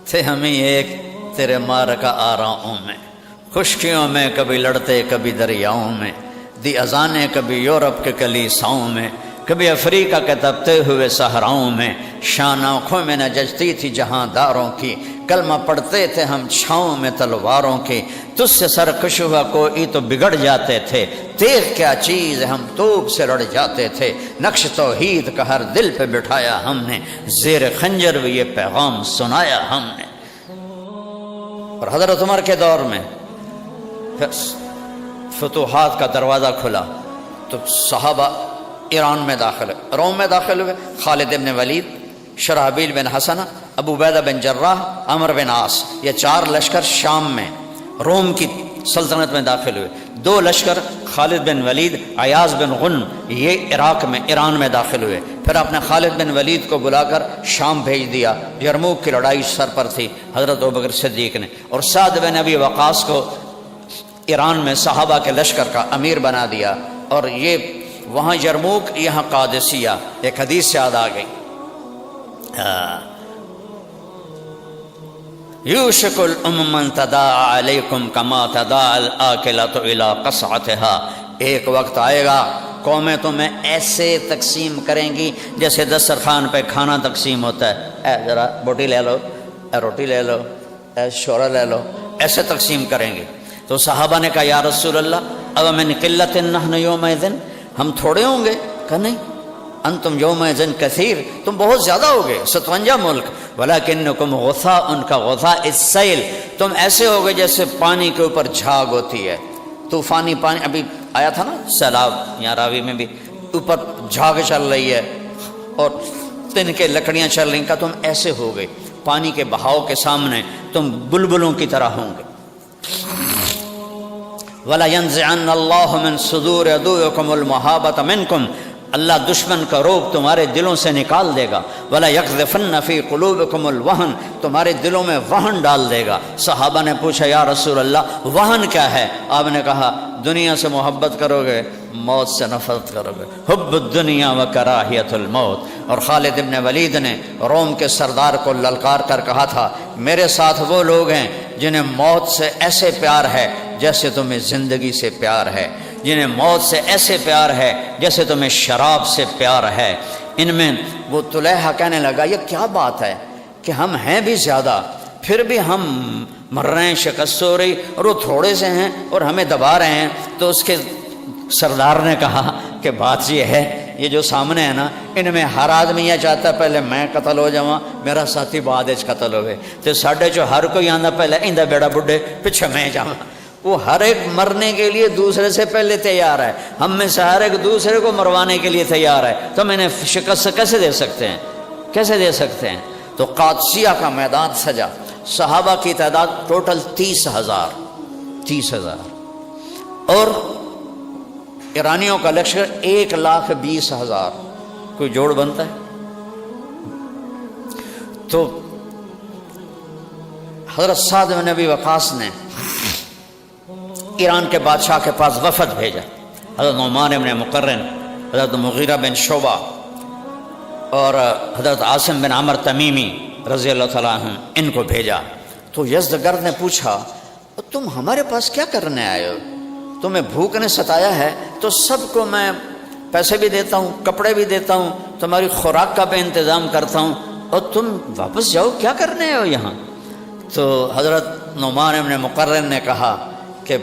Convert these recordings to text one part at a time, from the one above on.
تھے ہمیں ایک تیرے مارکا آراؤں میں، خشکیوں میں کبھی لڑتے کبھی دریاؤں میں، دی اذانیں کبھی یورپ کے کلیساؤں میں، کبھی افریقہ کے تپتے ہوئے صحراؤں میں، شان آنکھوں میں نہ جچتی تھی جہاں داروں کی، کلمہ پڑھتے تھے ہم چھاؤں میں تلواروں کی، تجھ سے سرکش ہوا کوئی تو بگڑ جاتے تھے، تیغ کیا چیز ہم توپ سے لڑ جاتے تھے، نقش توحید کا ہر دل پہ بٹھایا ہم نے، زیر خنجر بھی یہ پیغام سنایا ہم نے۔ اور حضرت عمر کے دور میں فتوحات کا دروازہ کھلا تو صحابہ ایران میں داخل ہوئے، روم میں داخل ہوئے، خالد بن ولید، شرحبیل بن حسنہ، ابو عبیدہ بن جراح، عمر بن عاص، یہ 4 لشکر شام میں روم کی سلطنت میں داخل ہوئے، 2 لشکر خالد بن ولید، عیاض بن غنم، یہ عراق میں ایران میں داخل ہوئے۔ پھر آپ نے خالد بن ولید کو بلا کر شام بھیج دیا، یرموک کی لڑائی سر پر تھی حضرت ابوبکر صدیق نے، اور سعد بن ابی وقاص کو ایران میں صحابہ کے لشکر کا امیر بنا دیا، اور یہ وہاں یرموک یہاں قادسیہ، ایک حدیث سے یاد آ گئی، یوشک الامم ان تداعی علیکم کما تداعی الآکلۃ الی قصعتها، ایک وقت آئے گا قومیں تمہیں ایسے تقسیم کریں گی جیسے دسترخوان پہ کھانا تقسیم ہوتا ہے، اے ذرا بوٹی لے لو، اے روٹی لے لو، اے شورا لے لو، ایسے تقسیم کریں گے۔ تو صحابہ نے کہا یا رسول اللہ او من قلۃ نحن یومئذ، ہم تھوڑے ہوں گے؟ کہا نہیں، انتم یومئذ کثیر، تم بہت زیادہ ہوگے، 57 ملک، ولکنکم غثاء کا غثاء السیل، تم ایسے ہوگے جیسے پانی کے اوپر جھاگ ہوتی ہے، طوفانی پانی، ابھی آیا تھا نا سیلاب، یہاں راوی میں بھی، اوپر جھاگ چل رہی ہے اور تن کے لکڑیاں چل رہی ہیں، کہ تم ایسے ہوگے، پانی کے بہاؤ کے سامنے تم بلبلوں کی طرح ہوں گے۔ وَلَيَنزِعَنَّ اللَّهُ مِن صُدُورِ عَدُوِّكُمُ الْمَحَابَةَ مِنكُمْ، اللہ دشمن کا روب تمہارے دلوں سے نکال دے گا، وَلَيَقْذِفَنَّ فِي قُلُوبِكُمُ الْوَهْنَ، تمہارے دلوں میں وہن ڈال دے گا۔ صحابہ نے پوچھا یا رسول اللہ وہن کیا ہے؟ آپ نے کہا دنیا سے محبت کرو گے، موت سے نفرت کرو گے، حب الدنیا و کراہیت الموت۔ اور خالد بن ولید نے روم کے سردار کو للکار کر کہا تھا میرے ساتھ وہ لوگ ہیں جنہیں موت سے ایسے پیار ہے جیسے تمہیں زندگی سے پیار ہے، جنہیں موت سے ایسے پیار ہے جیسے تمہیں شراب سے پیار ہے۔ ان میں وہ طلحہ کہنے لگا یہ کیا بات ہے کہ ہم ہیں بھی زیادہ، پھر بھی ہم مر رہے ہیں، شکست ہو رہی، اور وہ تھوڑے سے ہیں اور ہمیں دبا رہے ہیں۔ تو اس کے سردار نے کہا کہ بات یہ ہے، یہ جو سامنے ہے نا، ان میں ہر آدمی یہ چاہتا ہے پہلے میں قتل ہو جاواں، میرا ساتھی بعد وچ قتل ہوئے، تو ساڈے جو ہر کوئی آندا پہلے ایندا بیڑا بڈھے پیچھے میں جاواں، وہ ہر ایک مرنے کے لیے دوسرے سے پہلے تیار ہے، ہم میں سے ہر ایک دوسرے کو مروانے کے لیے تیار ہے، تو میں نے شکست کیسے دے سکتے ہیں، کیسے دے سکتے ہیں؟ تو قادسیہ کا میدان سجا، صحابہ کی تعداد ٹوٹل 30,000 اور ایرانیوں کا لشکر 1,20,000، کوئی جوڑ بنتا ہے؟ تو حضرت سعد بن ابی وقاص نے ایران کے بادشاہ کے پاس وفد بھیجا، حضرت نعمان بن مقرن، حضرت مغیرہ بن شعبہ اور حضرت عاصم بن عمر تمیمی رضی اللہ تعالیٰ عنہ، ان کو بھیجا۔ تو یزدگرد نے پوچھا تم ہمارے پاس کیا کرنے آئے ہو؟ تمہیں بھوک نے ستایا ہے تو سب کو میں پیسے بھی دیتا ہوں، کپڑے بھی دیتا ہوں، تمہاری خوراک کا بھی انتظام کرتا ہوں، اور تم واپس جاؤ، کیا کرنے آئے ہو یہاں؟ تو حضرت نعمان بن مقرن نے کہا کہ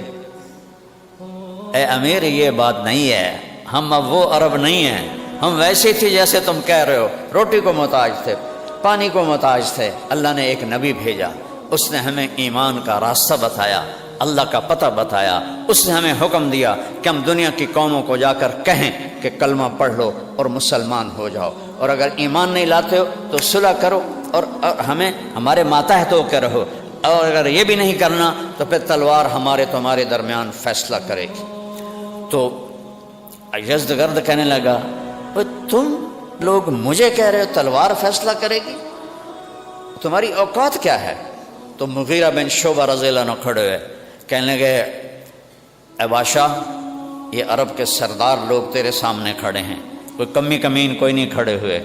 اے امیر یہ بات نہیں ہے، ہم اب وہ عرب نہیں ہیں، ہم ویسے تھے جیسے تم کہہ رہے ہو، روٹی کو محتاج تھے، پانی کو محتاج تھے، اللہ نے ایک نبی بھیجا، اس نے ہمیں ایمان کا راستہ بتایا، اللہ کا پتہ بتایا، اس نے ہمیں حکم دیا کہ ہم دنیا کی قوموں کو جا کر کہیں کہ کلمہ پڑھ لو اور مسلمان ہو جاؤ، اور اگر ایمان نہیں لاتے ہو تو صلح کرو اور ہمیں ہمارے ماتحت ہو کے رہو، اور اگر یہ بھی نہیں کرنا تو پھر تلوار ہمارے تمہارے درمیان فیصلہ کرے گی۔ تو یزدگرد کہنے لگا تم لوگ مجھے کہہ رہے ہو تلوار فیصلہ کرے گی، تمہاری اوقات کیا ہے؟ تو مغیرہ بن شعبہ رضی اللہ عنہ کھڑے ہوئے، کہنے لگے اے بادشاہ یہ عرب کے سردار لوگ تیرے سامنے کھڑے ہیں، کوئی کمی کمین کوئی نہیں کھڑے ہوئے،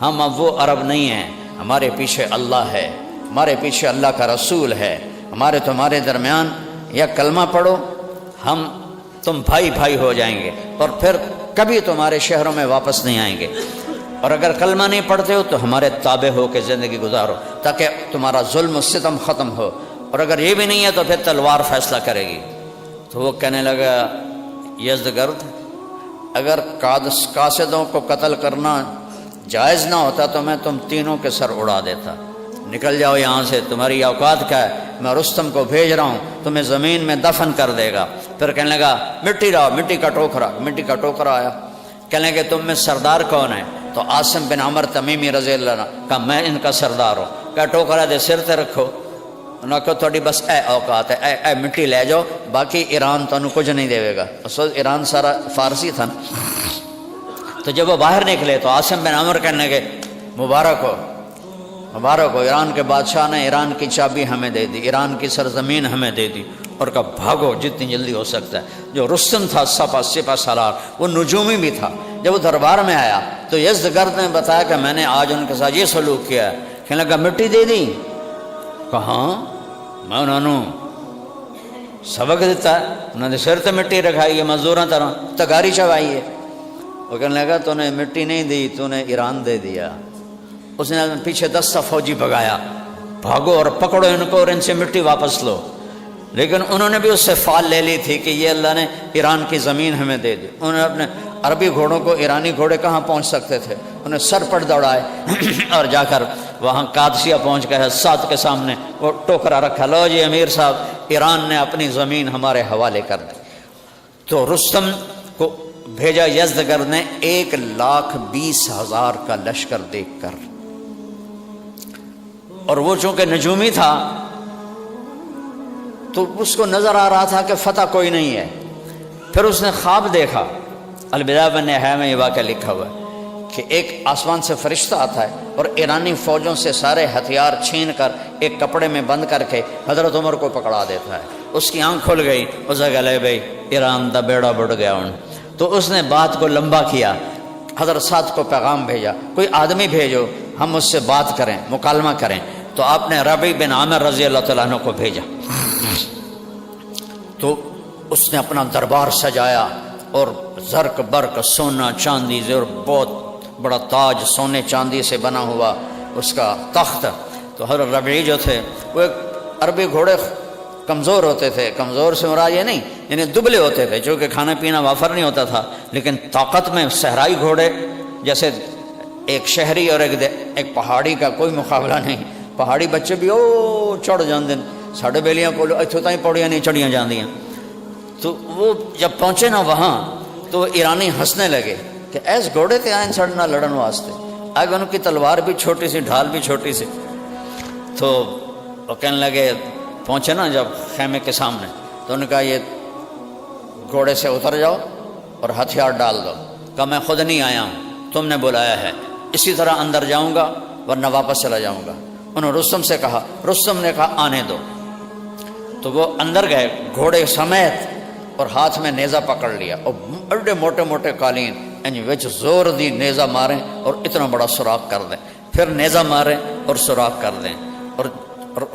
ہم اب وہ عرب نہیں ہیں ہمارے پیچھے اللہ ہے، ہمارے پیچھے اللہ کا رسول ہے، ہمارے تمہارے درمیان یا کلمہ پڑھو، تم بھائی بھائی ہو جائیں گے اور پھر کبھی تمہارے شہروں میں واپس نہیں آئیں گے، اور اگر کلمہ نہیں پڑھتے ہو تو ہمارے تابع ہو کے زندگی گزارو تاکہ تمہارا ظلم و ستم ختم ہو، اور اگر یہ بھی نہیں ہے تو پھر تلوار فیصلہ کرے گی۔ تو وہ کہنے لگا یزدگرد اگر قاصدوں کو قتل کرنا جائز نہ ہوتا تو میں تم تینوں کے سر اڑا دیتا، نکل جاؤ یہاں سے، تمہاری اوقات کیا ہے، میں رستم کو بھیج رہا ہوں تمہیں زمین میں دفن کر دے گا۔ پھر کہنے لگا مٹی لاؤ، مٹی کا ٹوکرا آیا، کہنے لگے تم میں سردار کون ہے؟ تو عاصم بن عمر تمیمی رضی اللہ عنہ کہا میں ان کا سردار ہوں، کہا ٹوکرا دے سر تے رکھو، انہوں نے کہا تھوڑی بس اے اوقات ہے، اے مٹی لے جاؤ، باقی ایران تو انہوں کچھ نہیں دے گا، اس وقت ایران سارا فارسی تھا نا۔ تو جب وہ باہر نکلے تو عاصم بن عمر کہنے لگے مبارک ہو، ایران کے بادشاہ نے ایران کی چابی ہمیں دے دی، ایران کی سرزمین ہمیں دے دی، اور کہا بھاگو جتنی جلدی ہو سکتا ہے۔ جو رستم تھا سپہ سالار، وہ نجومی بھی تھا، جب وہ دربار میں آیا تو یزدگرد نے بتایا کہ میں نے آج ان کے ساتھ یہ سلوک کیا ہے، کہنے لگا مٹی دے دی، کہاں میں انہوں نے سبق دیتا ہے، انہوں نے سر تے مٹی رکھائی ہے، مزدوراں طرح تگاری چبائی ہے۔ وہ کہنے لگا تو نے مٹی نہیں دی، تو نے ایران دے دیا۔ اس نے پیچھے 10 فوجی بھگایا، بھاگو اور پکڑو ان کو اور ان سے مٹی واپس لو، لیکن انہوں نے بھی اس سے فال لے لی تھی کہ یہ اللہ نے ایران کی زمین ہمیں دے دی۔ انہوں نے اپنے عربی گھوڑوں کو، ایرانی گھوڑے کہاں پہنچ سکتے تھے، انہیں سر پر دوڑائے اور جا کر وہاں قادسیہ پہنچ گئے، ساتھ کے سامنے وہ ٹوکرا رکھا، لو جی امیر صاحب ایران نے اپنی زمین ہمارے حوالے کر دی۔ تو رستم کو بھیجا یزدگرد نے 1,20,000 کا لشکر دیکھ کر، اور وہ چونکہ نجومی تھا تو اس کو نظر آ رہا تھا کہ فتح کوئی نہیں ہے۔ پھر اس نے خواب دیکھا، البدایہ والنہایہ میں یہ واقعہ لکھا ہوا ہے کہ ایک آسمان سے فرشتہ آتا ہے اور ایرانی فوجوں سے سارے ہتھیار چھین کر ایک کپڑے میں بند کر کے حضرت عمر کو پکڑا دیتا ہے۔ اس کی آنکھ کھل گئی، اس نے کہا لے بھائی ایران دا بیڑا بڑھ گیا ہوں۔ تو اس نے بات کو لمبا کیا، حضرت سعد کو پیغام بھیجا کوئی آدمی بھیجو ہم اس سے بات کریں، مکالمہ کریں۔ تو آپ نے ربیع بن عامر رضی اللہ تعالیٰ عنہ کو بھیجا، تو اس نے اپنا دربار سجایا اور زرق برق سونا چاندی اور بہت بڑا تاج سونے چاندی سے بنا ہوا اس کا تخت۔ تو حضرت ربیع جو تھے وہ ایک عربی گھوڑے کمزور ہوتے تھے، کمزور سے مراد یہ نہیں یعنی دبلے ہوتے تھے، چونکہ کھانا پینا وافر نہیں ہوتا تھا، لیکن طاقت میں صحرائی گھوڑے جیسے ایک شہری اور ایک پہاڑی کا کوئی مقابلہ نہیں۔ پہاڑی بچے بھی چڑھ جاندے، ساڑھے بیلیاں کو اتوں تھی پوڑیاں نہیں چڑھیاں جاندیاں۔ تو وہ جب پہنچے نا وہاں تو ایرانی ہنسنے لگے کہ ایس گھوڑے تے آئیں سڑنا لڑن واسطے، آگے ان کی تلوار بھی چھوٹی سی، ڈھال بھی چھوٹی سی۔ تو وہ کہنے لگے، پہنچے نا جب خیمے کے سامنے تو انہوں نے کہا یہ گھوڑے سے اتر جاؤ اور ہتھیار ڈال دو۔ کہا میں خود نہیں آیا ہوں، تم نے بلایا ہے، اسی طرح اندر جاؤں گا ورنہ واپس چلا جاؤں گا۔ انہوں نے رستم سے کہا، رستم نے کہا آنے دو۔ تو وہ اندر گئے گھوڑے سمیت اور ہاتھ میں نیزہ پکڑ لیا اور بڑے موٹے موٹے قالین وچ زور دی نیزہ ماریں اور اتنا بڑا سوراخ کر دیں، پھر نیزہ ماریں اور سوراخ کر دیں۔ اور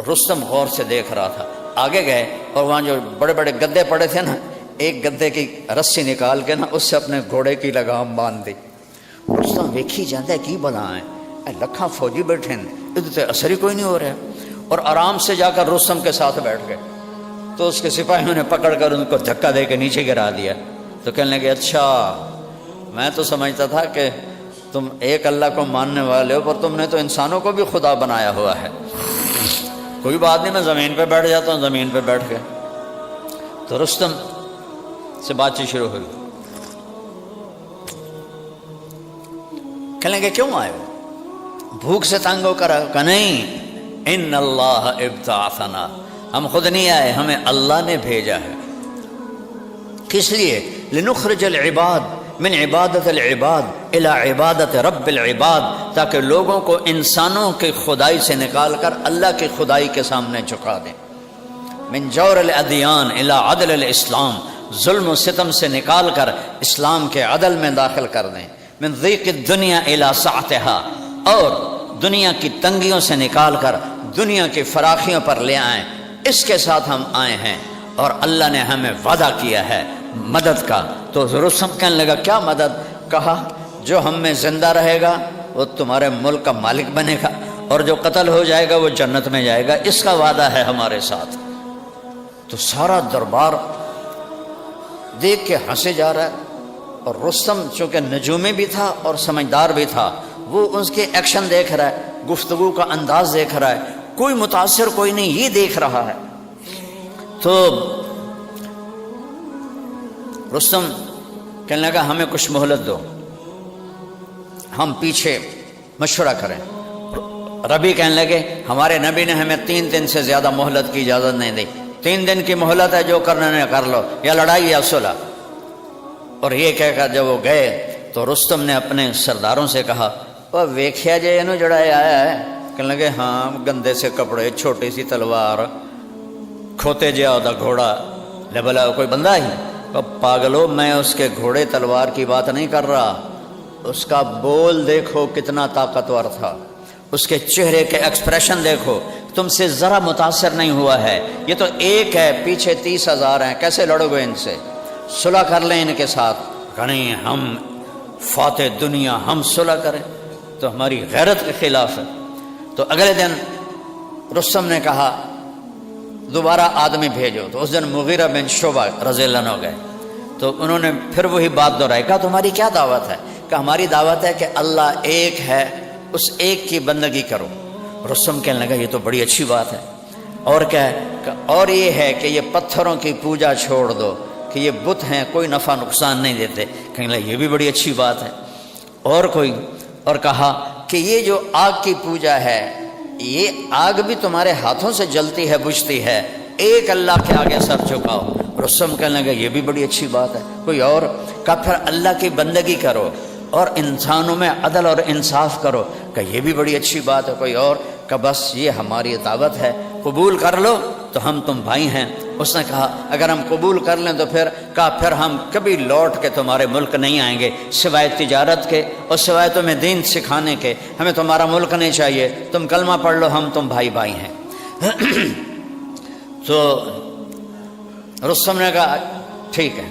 رستم غور سے دیکھ رہا تھا، آگے گئے اور وہاں جو بڑے بڑے گدے پڑے تھے نا، ایک گدے کی رسی نکال کے نا اس سے اپنے گھوڑے کی لگام باندھ دی۔ رستم ویکھی جاندے کی بلا ہے، لکھاں فوجی بیٹھے ہیں، ادھر تے اثر ہی کوئی نہیں ہو رہا، اور آرام سے جا کر رستم کے ساتھ بیٹھ گئے۔ تو اس کے سپاہیوں نے پکڑ کر ان کو دھکا دے کے نیچے گرا دیا۔ تو کہنے لگے اچھا میں تو سمجھتا تھا کہ تم ایک اللہ کو ماننے والے ہو، پر تم نے تو انسانوں کو بھی خدا بنایا ہوا ہے۔ کوئی بات نہیں، میں زمین پہ بیٹھ جاتا ہوں۔ زمین پہ بیٹھ گئے تو رستم سے بات چیت شروع ہوئی۔ کہنے لگے کیوں آئے ہو؟ بھوک سے تنگ ہو کر؟ کہ نہیں، ان اللہ ابتعثنا، ہم خود نہیں آئے، ہمیں اللہ نے بھیجا ہے۔ کس لیے؟ لنخرج العباد من عبادت العباد الى عبادت رب العباد، تاکہ لوگوں کو انسانوں کی خدائی سے نکال کر اللہ کی خدائی کے سامنے جھکا دیں۔ من جور الادیان الى عدل الاسلام، ظلم و ستم سے نکال کر اسلام کے عدل میں داخل کر دیں۔ من ضیق الدنیا الى سعتها، اور دنیا کی تنگیوں سے نکال کر دنیا کی فراخیوں پر لے آئیں، اس کے ساتھ ہم آئے ہیں، اور اللہ نے ہمیں وعدہ کیا ہے مدد کا۔ تو رستم کہنے لگا کیا مدد؟ کہا جو ہم میں زندہ رہے گا وہ تمہارے ملک کا مالک بنے گا، اور جو قتل ہو جائے گا وہ جنت میں جائے گا، اس کا وعدہ ہے ہمارے ساتھ۔ تو سارا دربار دیکھ کے ہنسے جا رہا ہے، اور رستم چونکہ نجومی بھی تھا اور سمجھدار بھی تھا، وہ اس کے ایکشن دیکھ رہا ہے، گفتگو کا انداز دیکھ رہا ہے، کوئی متاثر کوئی نہیں، یہ دیکھ رہا ہے۔ تو رستم کہنے لگا ہمیں کچھ مہلت دو، ہم پیچھے مشورہ کریں۔ ربی کہنے لگے ہمارے نبی نے ہمیں 3 دن سے زیادہ مہلت کی اجازت نہیں دی، 3 دن کی مہلت ہے، جو کرنا ہے کر لو، یا لڑائی یا صلح۔ اور یہ کہہ کر جب وہ گئے تو رستم نے اپنے سرداروں سے کہا وہ ویکھیا جے اینو جڑا آیا ہے؟ کہنے لگے ہاں گندے سے کپڑے، چھوٹی سی تلوار، کھوتے جیا ہوتا گھوڑا، لے بلا کوئی بندہ ہی؟ پاگلو میں اس کے گھوڑے تلوار کی بات نہیں کر رہا، اس کا بول دیکھو کتنا طاقتور تھا، اس کے چہرے کے ایکسپریشن دیکھو، تم سے ذرا متاثر نہیں ہوا ہے۔ یہ تو ایک ہے، پیچھے 30,000 ہیں، کیسے لڑو گے ان سے؟ صلح کر لیں ان کے ساتھ۔ کہیں ہم فاتح دنیا ہم صلح کریں تو ہماری غیرت کے خلاف ہے۔ تو اگلے دن رستم نے کہا دوبارہ آدمی بھیجو، تو اس دن مغیرہ بن شعبہ رضی اللہ عنہ گئے، تو انہوں نے پھر وہی بات دہرائی۔ کہا تمہاری کیا دعوت ہے؟ کہ ہماری دعوت ہے کہ اللہ ایک ہے، اس ایک کی بندگی کرو۔ رستم کہنے لگا یہ تو بڑی اچھی بات ہے، اور کیا ہے؟ اور یہ ہے کہ یہ پتھروں کی پوجا چھوڑ دو، کہ یہ بت ہیں کوئی نفع نقصان نہیں دیتے۔ کہنے لگا یہ بھی بڑی اچھی بات ہے۔ اور کوئی؟ اور کہا کہ یہ جو آگ کی پوجا ہے، یہ آگ بھی تمہارے ہاتھوں سے جلتی ہے، بجھتی ہے، ایک اللہ کے آگے سر جھکاؤ۔ رستم کہنے لگا یہ بھی بڑی اچھی بات ہے۔ کوئی اور؟ کہا پھر اللہ کی بندگی کرو اور انسانوں میں عدل اور انصاف کرو۔ کہ یہ بھی بڑی اچھی بات ہے۔ کوئی اور؟ کہ بس یہ ہماری دعوت ہے، قبول کر لو تو ہم تم بھائی ہیں۔ اس نے کہا اگر ہم قبول کر لیں تو پھر؟ کہا پھر ہم کبھی لوٹ کے تمہارے ملک نہیں آئیں گے، سوائے تجارت کے اور سوائے تمہیں دین سکھانے کے، ہمیں تمہارا ملک نہیں چاہیے، تم کلمہ پڑھ لو، ہم تم بھائی بھائی ہیں۔ تو رستم نے کہا ٹھیک ہے،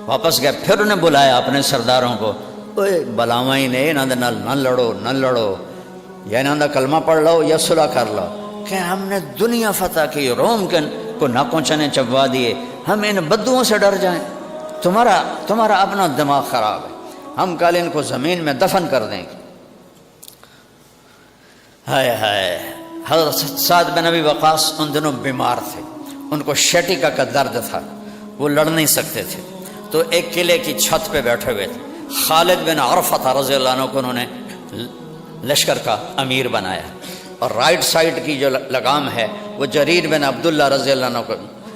واپس گئے۔ پھر انہیں بلایا اپنے سرداروں کو، اوے بلاواں ہی نے انہاں دے نال نہ لڑو، نہ لڑو، یا انہاں دا کلمہ پڑھ لو یا صلح کر لو۔ کہ ہم نے دنیا فتح کی، روم کے کو ناکوں چنے چبوا دیے، ہم ان بدوؤں سے ڈر جائیں؟ تمہارا اپنا دماغ خراب ہے، ہم کل ان کو زمین میں دفن کر دیں گے۔ ہائے ہائے، حضرت سعد بن ابی وقاص ان دنوں بیمار تھے، ان کو شٹیکا کا درد تھا، وہ لڑ نہیں سکتے تھے، تو ایک قلعے کی چھت پہ بیٹھے ہوئے تھے۔ خالد بن عرفہ رضی اللہ عنہ کو انہوں نے لشکر کا امیر بنایا، اور رائٹ سائڈ کی جو لگام ہے وہ جریر بن عبداللہ رضی اللہ عنہ کو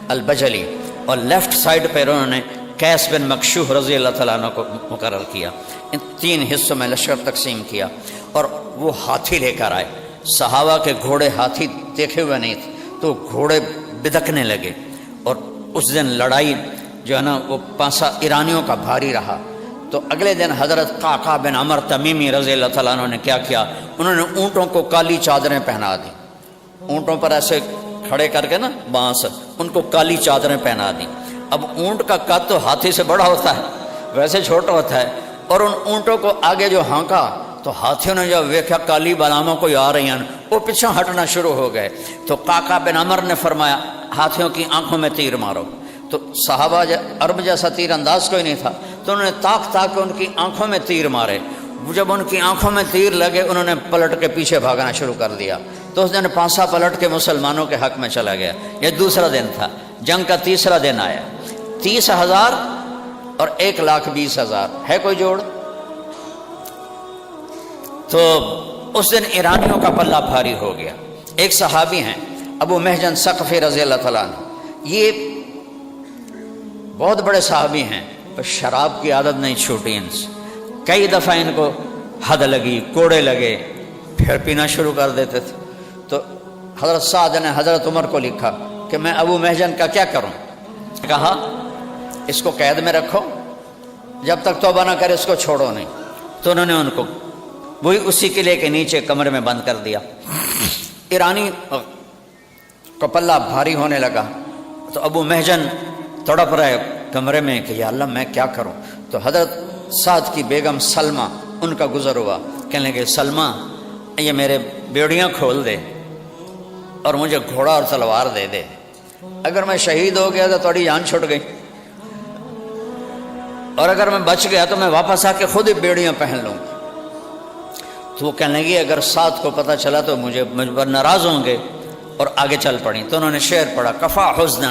البجلی، اور لیفٹ سائڈ پہ انہوں نے قیس بن مکشوح رضی اللہ تعالیٰ عنہ کو مقرر کیا۔ ان 3 حصوں میں لشکر تقسیم کیا، اور وہ ہاتھی لے کر آئے۔ صحابہ کے گھوڑے ہاتھی دیکھے ہوئے نہیں تھے، تو گھوڑے بدکنے لگے، اور اس دن لڑائی جو ہے نا وہ پانسا ایرانیوں کا بھاری رہا۔ تو اگلے دن حضرت قعقاع بن عمر تمیمی رضی اللہ تعالیٰ عنہ نے کیا کیا؟ انہوں نے اونٹوں کو کالی چادریں پہنا دی، اونٹوں پر ایسے کھڑے کر کے نا بانس، ان کو کالی چادریں پہنا دی۔ اب اونٹ کا قد تو ہاتھی سے بڑا ہوتا ہے، ویسے چھوٹا ہوتا ہے، اور ان اونٹوں کو آگے جو ہانکا تو ہاتھیوں نے جب دیکھا کالی بلاموں کوئی آ رہی ہیں، وہ پیچھے ہٹنا شروع ہو گئے۔ تو قعقاع بن عمر نے فرمایا ہاتھیوں کی آنکھوں میں تیر مارو۔ تو صحابہ عرب جیسا تیر انداز کوئی نہیں تھا، تو انہوں نے تاک تاک ان کی آنکھوں میں تیر مارے۔ جب ان کی آنکھوں میں تیر لگے انہوں نے پلٹ کے پیچھے بھاگنا شروع کر دیا۔ تو اس دن پانسا پلٹ کے مسلمانوں کے حق میں چلا گیا۔ یہ دوسرا دن تھا، جنگ کا تیسرا دن آیا۔ 30,000 اور 1,20,000 ہے کوئی جوڑ؟ تو اس دن ایرانیوں کا پلہ بھاری ہو گیا۔ ایک صحابی ہیں ابو محجن ثقفی رضی اللہ تعالیٰ عنہ، یہ بہت بڑے صحابی ہیں، پر شراب کی عادت نہیں چھوٹی ان سے۔ کئی دفعہ ان کو حد لگی، کوڑے لگے، پھر پینا شروع کر دیتے تھے۔ تو حضرت سعد نے حضرت عمر کو لکھا کہ میں ابو محجن کا کیا کروں؟ کہا اس کو قید میں رکھو، جب تک توبہ نہ کرے اس کو چھوڑو نہیں۔ تو انہوں نے ان کو وہی اسی قلعے کے نیچے کمرے میں بند کر دیا۔ ایرانی کا پلہ بھاری ہونے لگا تو ابو محجن تڑپ رہے کمرے میں کہ یا اللہ میں کیا کروں۔ تو حضرت سعد کی بیگم سلمہ ان کا گزر ہوا، کہنے لگے سلمہ یہ میرے بیڑیاں کھول دے اور مجھے گھوڑا اور تلوار دے دے، اگر میں شہید ہو گیا تو تھوڑی جان چھٹ گئی، اور اگر میں بچ گیا تو میں واپس آ کے خود ہی بیڑیاں پہن لوں گا۔ تو وہ کہنے لگی اگر سعد کو پتہ چلا تو مجھ پر ناراض ہوں گے، اور آگے چل پڑیں۔ تو انہوں نے شعر پڑھا، کفا حزنا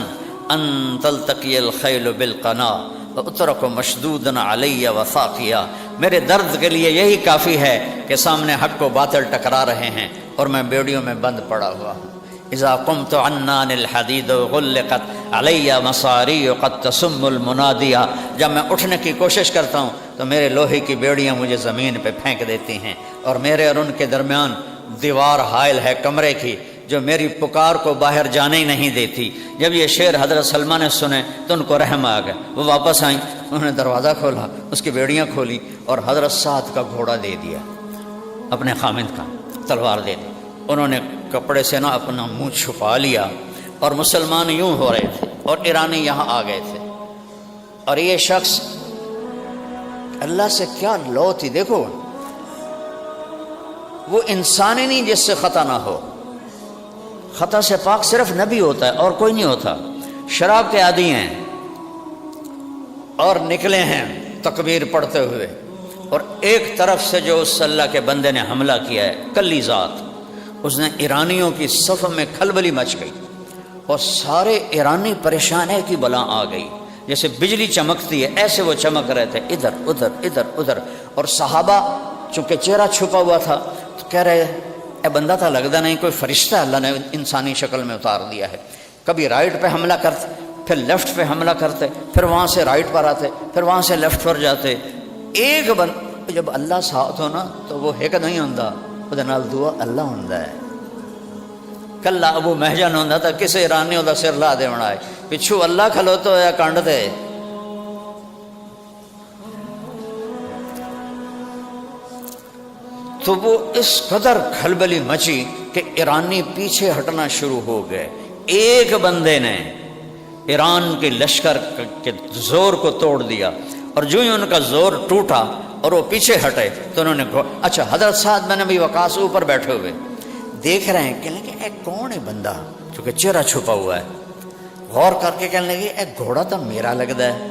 ان تلتقی الخیل بالقنا اترک مشدودا علی وثاقیا، میرے درد کے لیے یہی کافی ہے کہ سامنے حق و باطل ٹکرا رہے ہیں اور میں بیڑیوں میں بند پڑا ہوا ہوں۔ اذا قمت عنان الحدید غلقت علی مصاری قد تسم المنادیا، جب میں اٹھنے کی کوشش کرتا ہوں تو میرے لوہے کی بیڑیاں مجھے زمین پہ پھینک دیتی ہیں، اور میرے اور ان کے درمیان دیوار حائل ہے کمرے کی جو میری پکار کو باہر جانے ہی نہیں دیتی۔ جب یہ شعر حضرت سلمہ نے سنے تو ان کو رحم آ گیا، وہ واپس آئیں، انہوں نے دروازہ کھولا، اس کی بیڑیاں کھولی اور حضرت سعد کا گھوڑا دے دیا، اپنے خامند کا تلوار دے دی۔ انہوں نے کپڑے سے نہ اپنا منہ چھپا لیا، اور مسلمان یوں ہو رہے تھے اور ایرانی یہاں آ گئے تھے، اور یہ شخص اللہ سے کیا لو تھی، دیکھو وہ انسان ہی نہیں جس سے خطا نہ ہو، خطا سے پاک صرف نبی ہوتا ہے اور کوئی نہیں ہوتا۔ شراب کے عادی ہیں اور نکلے ہیں تکبیر پڑھتے ہوئے، اور ایک طرف سے جو اس اللہ کے بندے نے حملہ کیا ہے کلی ذات، اس نے ایرانیوں کی صف میں کھلبلی مچ گئی، اور سارے ایرانی پریشان ہے کہ بلا آ گئی، جیسے بجلی چمکتی ہے ایسے وہ چمک رہے تھے، ادھر ادھر ادھر ادھر۔ اور صحابہ چونکہ چہرہ چھپا ہوا تھا تو کہہ رہے اے بندہ تھا لگتا نہیں کوئی فرشتہ اللہ نے انسانی شکل میں اتار دیا ہے۔ کبھی رائٹ پہ حملہ کرتے، پھر لیفٹ پہ حملہ کرتے، پھر وہاں سے رائٹ پر آتے، پھر وہاں سے لیفٹ پر جاتے۔ ایک جب اللہ ساتھ ہو نا تو وہ ایک نہیں ہوتا، وہ دعا اللہ ہوں ہے۔ کلا ابو محجن ہوں تو کسی ایرانی دا سر لا دے ہے، پچھو اللہ کھلوتا ہوا کنڈ دے۔ تو وہ اس قدر کھلبلی مچی کہ ایرانی پیچھے ہٹنا شروع ہو گئے۔ ایک بندے نے ایران کے لشکر کے زور کو توڑ دیا، اور جو ہی ان کا زور ٹوٹا اور وہ پیچھے ہٹے تو انہوں نے اچھا حضرت سعد بن ابی وقاص اوپر بیٹھے ہوئے دیکھ رہے ہیں، کہنے لگے اے کون ہے بندہ چونکہ چہرہ چھپا ہوا ہے، غور کر کے کہنے لگے اے گھوڑا تو میرا لگتا ہے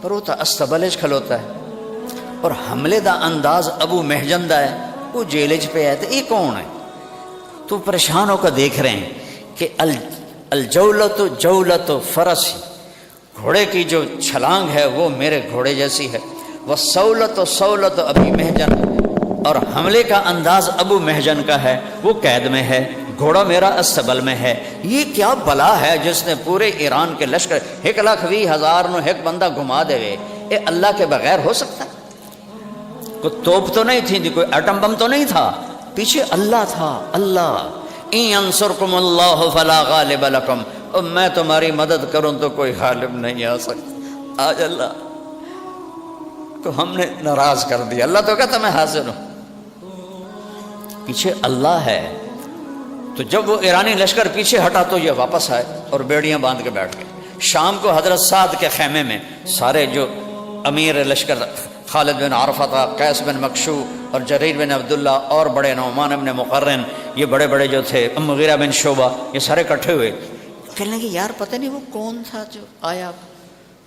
پر وہ تو استبلج کھلوتا ہے، اور حملے دا انداز ابو محجن دا ہے، وہ جیلج پہ ہے، تو یہ کون ہے؟ تو پریشان ہو کر دیکھ رہے ہیں کہ الجولت جولت فرس، گھوڑے کی جو چھلانگ ہے وہ میرے گھوڑے جیسی ہے، وہ سولت سولت ابی محجن، اور حملے کا انداز ابو محجن کا ہے، وہ قید میں ہے، گھوڑا میرا استبل میں ہے۔ یہ کیا بلا ہے جس نے پورے ایران کے لشکر 1,20,000 نو ایک بندہ گھما دے وے، اے اللہ کے بغیر ہو سکتا ہے؟ کوئی توپ تو نہیں تھی، کوئی ایٹم بم تو نہیں تھا، پیچھے اللہ تھا۔ اللہ ان ینصرکم اللہ فلا غالب لکم، اور میں تمہاری مدد کروں تو کوئی غالب نہیں آ سکتا۔ آج اللہ تو ہم نے ناراض کر دیا، اللہ تو کہتا میں حاضر ہوں، پیچھے اللہ ہے۔ تو جب وہ ایرانی لشکر پیچھے ہٹا تو یہ واپس آئے اور بیڑیاں باندھ کے بیٹھ گئے۔ شام کو حضرت سعد کے خیمے میں سارے جو امیر لشکر خالد بن عرفہ، قیس بن مکشو اور جریر بن عبداللہ اور بڑے نعمان بن مقرن، یہ بڑے بڑے جو تھے، مغیرہ بن شعبہ، یہ سارے اکٹھے ہوئے، کہنے لگے یار پتہ نہیں وہ کون تھا جو آیا،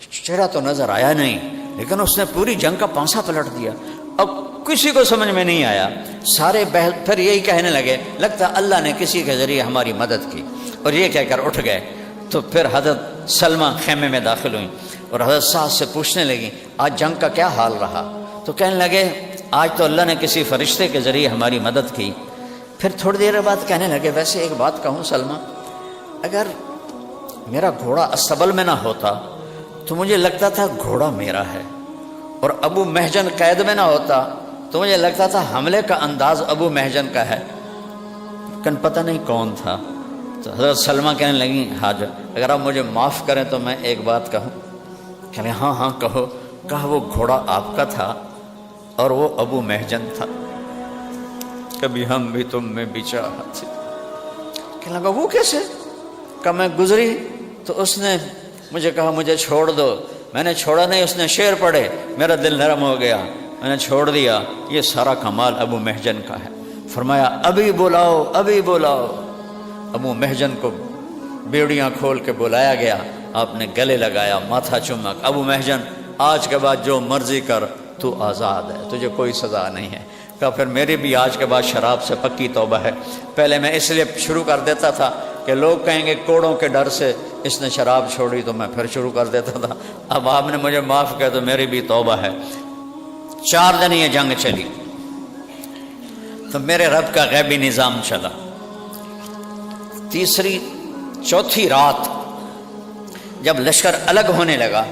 چہرہ تو نظر آیا نہیں لیکن اس نے پوری جنگ کا پانسا پلٹ دیا۔ اب کسی کو سمجھ میں نہیں آیا، سارے پھر یہی کہنے لگے لگتا اللہ نے کسی کے ذریعے ہماری مدد کی، اور یہ کہہ کر اٹھ گئے۔ تو پھر حضرت سلمہ خیمے میں داخل ہوئیں اور حضرت سعد سے پوچھنے لگی آج جنگ کا کیا حال رہا؟ تو کہنے لگے آج تو اللہ نے کسی فرشتے کے ذریعے ہماری مدد کی۔ پھر تھوڑی دیر بعد کہنے لگے ویسے ایک بات کہوں سلمہ، اگر میرا گھوڑا استبل میں نہ ہوتا تو مجھے لگتا تھا گھوڑا میرا ہے، اور ابو محجن قید میں نہ ہوتا تو مجھے لگتا تھا حملے کا انداز ابو محجن کا ہے، لیکن پتہ نہیں کون تھا۔ تو حضرت سلمہ کہنے لگی حاضر، اگر آپ مجھے معاف کریں تو میں ایک بات کہوں؟ کہنے ہاں ہاں کہو۔ کہا وہ گھوڑا آپ کا تھا اور وہ ابو محجن تھا۔ کبھی ہم بھی تم میں بچاہت تھی. کہنے لگا وہ کیسے؟ کہ میں گزری تو اس نے مجھے کہا مجھے چھوڑ دو. میں نے چھوڑا نہیں، اس نے شعر پڑھے، میرا دل نرم ہو گیا، میں نے چھوڑ دیا. یہ سارا کمال ابو محجن کا ہے. فرمایا ابھی بلاؤ ابھی بلاؤ. ابو محجن کو بیڑیاں کھول کے بلایا گیا. آپ نے گلے لگایا، ماتھا چومک. ابو محجن آج کے بعد جو مرضی کر، تو آزاد ہے، تجھے کوئی سزا نہیں ہے. کہا پھر میری بھی آج کے بعد شراب سے پکی توبہ ہے. پہلے میں اس لیے شروع کر دیتا تھا کہ لوگ کہیں گے کوڑوں کے ڈر سے اس نے شراب چھوڑی، تو میں پھر شروع کر دیتا تھا. اب آپ نے مجھے معاف کیا تو میری بھی توبہ ہے. 4 دن یہ جنگ چلی تو میرے رب کا غیبی نظام چلا. چوتھی رات جب لشکر الگ ہونے لگا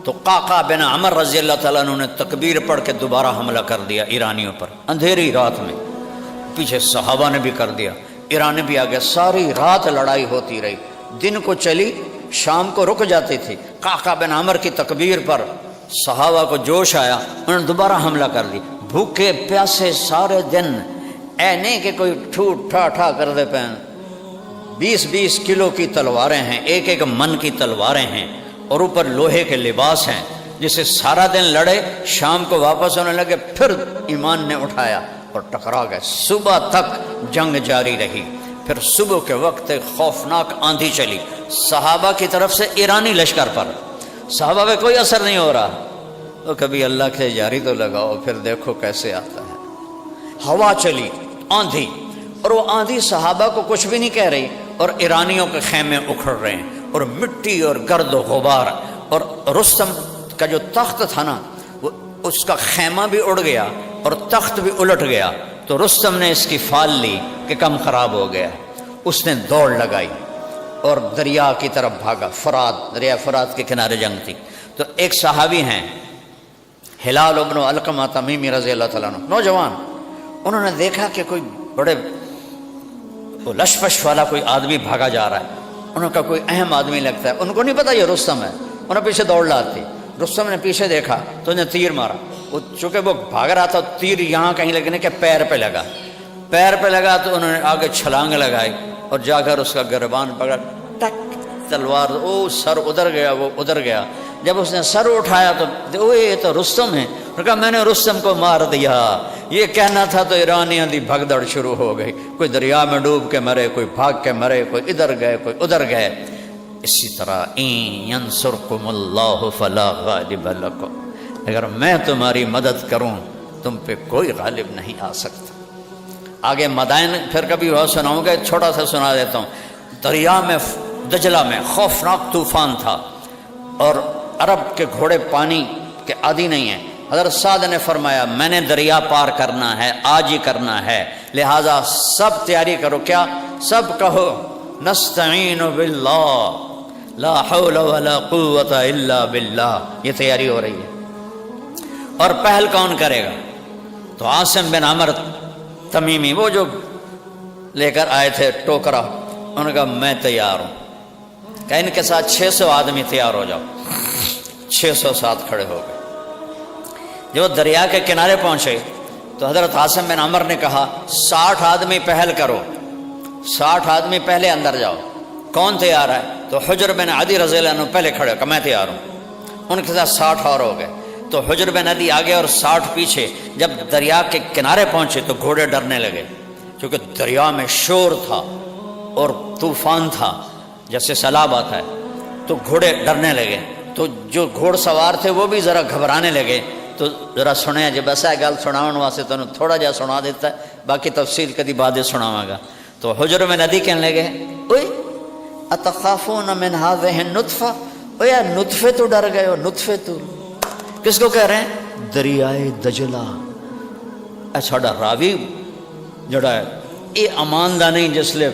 تو قعقاع بن عمر رضی اللہ تعالیٰ عنہ نے تکبیر پڑھ کے دوبارہ حملہ کر دیا ایرانیوں پر. اندھیری رات میں پیچھے صحابہ نے بھی کر دیا، ایرانی بھی آگے. ساری رات لڑائی ہوتی رہی. دن کو چلی، شام کو رک جاتی تھی. قعقاع بن عمر کی تکبیر پر صحابہ کو جوش آیا، انہوں نے دوبارہ حملہ کر دی. بھوکے پیاسے سارے دن، اے نہیں کہ کوئی ٹھوٹ ٹھا ٹھا کر دے پین. 20-20 کلو کی تلواریں ہیں، ایک ایک من کی تلواریں ہیں، اور اوپر لوہے کے لباس ہیں. جسے سارا دن لڑے، شام کو واپس ہونے لگے، پھر ایمان نے اٹھایا اور ٹکرا گئے. صبح تک جنگ جاری رہی. پھر صبح کے وقت ایک خوفناک آندھی چلی صحابہ کی طرف سے ایرانی لشکر پر. صحابہ پہ کوئی اثر نہیں ہو رہا. تو کبھی اللہ کے جاری تو لگاؤ، پھر دیکھو کیسے آتا ہے. ہوا چلی، آندھی، اور وہ آندھی صحابہ کو کچھ بھی نہیں کہہ رہی، اور ایرانیوں کے خیمے اکھڑ رہے ہیں، اور مٹی اور گرد و غبار. اور رستم کا جو تخت تھا نا، وہ اس کا خیمہ بھی اڑ گیا اور تخت بھی الٹ گیا. تو رستم نے اس کی فال لی کہ کم خراب ہو گیا. اس نے دوڑ لگائی اور دریا کی طرف بھاگا. فرات، دریا فرات کے کنارے جنگ تھی. تو ایک صحابی ہیں ہلال ابن علقمہ تمیمی رضی اللہ تعالیٰ عنہ، نوجوان. انہوں نے دیکھا کہ کوئی بڑے لشپش والا کوئی آدمی بھاگا جا رہا ہے. انہوں نے کہا کوئی اہم آدمی لگتا ہے. ان کو نہیں پتا یہ رستم ہے. انہوں نے پیچھے دوڑ لاتی. رستم نے پیچھے دیکھا تو انہیں تیر مارا. وہ چونکہ وہ بھاگ رہا تھا، تیر یہاں کہیں لگنے کے پیر پہ لگا. پیر پہ لگا تو انہوں نے آگے چھلانگ لگائی اور جا کر اس کا گربان پکڑا، ٹک، تلوار. او سر ادھر گیا، وہ ادھر گیا. جب اس نے سر اٹھایا تو یہ تو رستم ہے. انہوں نے کہا میں نے رستم کو مار دیا. یہ کہنا تھا تو ایرانیوں دی بھگدڑ شروع ہو گئی. کوئی دریا میں ڈوب کے مرے، کوئی بھاگ کے مرے، کوئی ادھر گئے، کوئی ادھر گئے. اسی طرح ان ینصرکم اللہ فلا غالب لکم، اگر میں تمہاری مدد کروں تم پہ کوئی غالب نہیں آ سکتا. آگے مدائن پھر کبھی وہ سناؤں گا، چھوٹا سا سنا دیتا ہوں. دریا میں دجلہ میں خوفناک طوفان تھا اور عرب کے گھوڑے پانی کے عادی نہیں ہیں. حضرت سعد نے فرمایا میں نے دریا پار کرنا ہے، آج ہی کرنا ہے، لہذا سب تیاری کرو. کیا؟ سب کہو نستعین باللہ لا حول ولا قوت الا باللہ. یہ تیاری ہو رہی ہے. اور پہل کون کرے گا؟ تو عاصم بن عمر تمیمی، وہ جو لے کر آئے تھے ٹوکرا، انہوں نے کہا میں تیار ہوں. کہ ان کے ساتھ 600 آدمی تیار ہو جاؤ. 600 ساتھ کھڑے ہو گئے. جب دریا کے کنارے پہنچے تو حضرت عاصم بن عمر نے کہا 60 آدمی پہل کرو، 60 آدمی پہلے اندر جاؤ. کون تیار ہے؟ تو حجر بن عدی رضی اللہ عنہ پہلے کھڑے کہ میں تیار ہوں. ان کے ساتھ 60 اور ہو گئے. تو حجر بن عدی آگے اور 60 پیچھے. جب دریا کے کنارے پہنچے تو گھوڑے ڈرنے لگے، کیونکہ دریا میں شور تھا اور طوفان تھا جیسے سیلاب آتا ہے. تو گھوڑے ڈرنے لگے. تو جو گھوڑ سوار تھے وہ بھی ذرا گھبرانے لگے. تو ذرا سنیا جب ایسا گل سناؤن واسطے تو تھوڑا جا سنا دیتا ہے، باقی تفصیل کدی بعد سناواں گا. تو حجر بن عدی کہنے لگے اوئے اتخافون من هذه النطفہ، اوے نطفے تو ڈر گئے ہو. نطفے تو کس کو کہہ رہے ہیں؟ دریائے دجلہ. ساڈا راوی جڑا ہے یہ اماندہ نہیں، جس لئے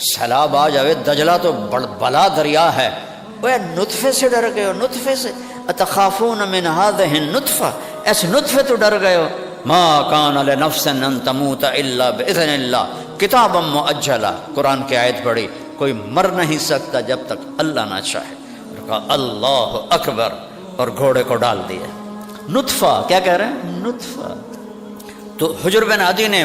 سیلاب آ جاوے. دجلہ تو بلا دریا ہے. اوے نطفے سے ڈر گئے ہو، نطفے سے. اتخافون من هذه النطفہ، ایسے نطفے تو ڈر گئے ہو. ما کان لنفس ان تموت الا باذن اللہ کتابا مؤجلا. قرآن کی آیت پڑھی، کوئی مر نہیں سکتا جب تک اللہ نہ چاہے. اور کہا اللہ اکبر اور گھوڑے کو ڈال دیا. نطفہ کیا کہہ رہے ہیں؟ نطفہ. تو حجر بن عدی نے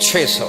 600,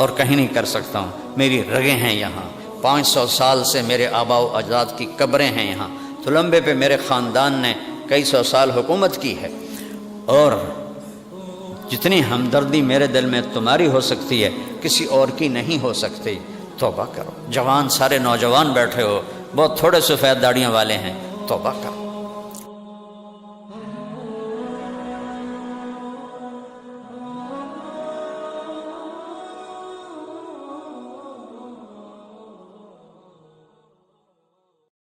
اور کہیں نہیں کر سکتا ہوں. میری رگیں ہیں یہاں، 500 سال سے میرے آبا و اجداد کی قبریں ہیں یہاں. تو لمبے پہ میرے خاندان نے کئی سو سال حکومت کی ہے، اور جتنی ہمدردی میرے دل میں تمہاری ہو سکتی ہے کسی اور کی نہیں ہو سکتی. توبہ کرو. جوان سارے نوجوان بیٹھے ہو، بہت تھوڑے سفید داڑیاں والے ہیں، توبہ کرو.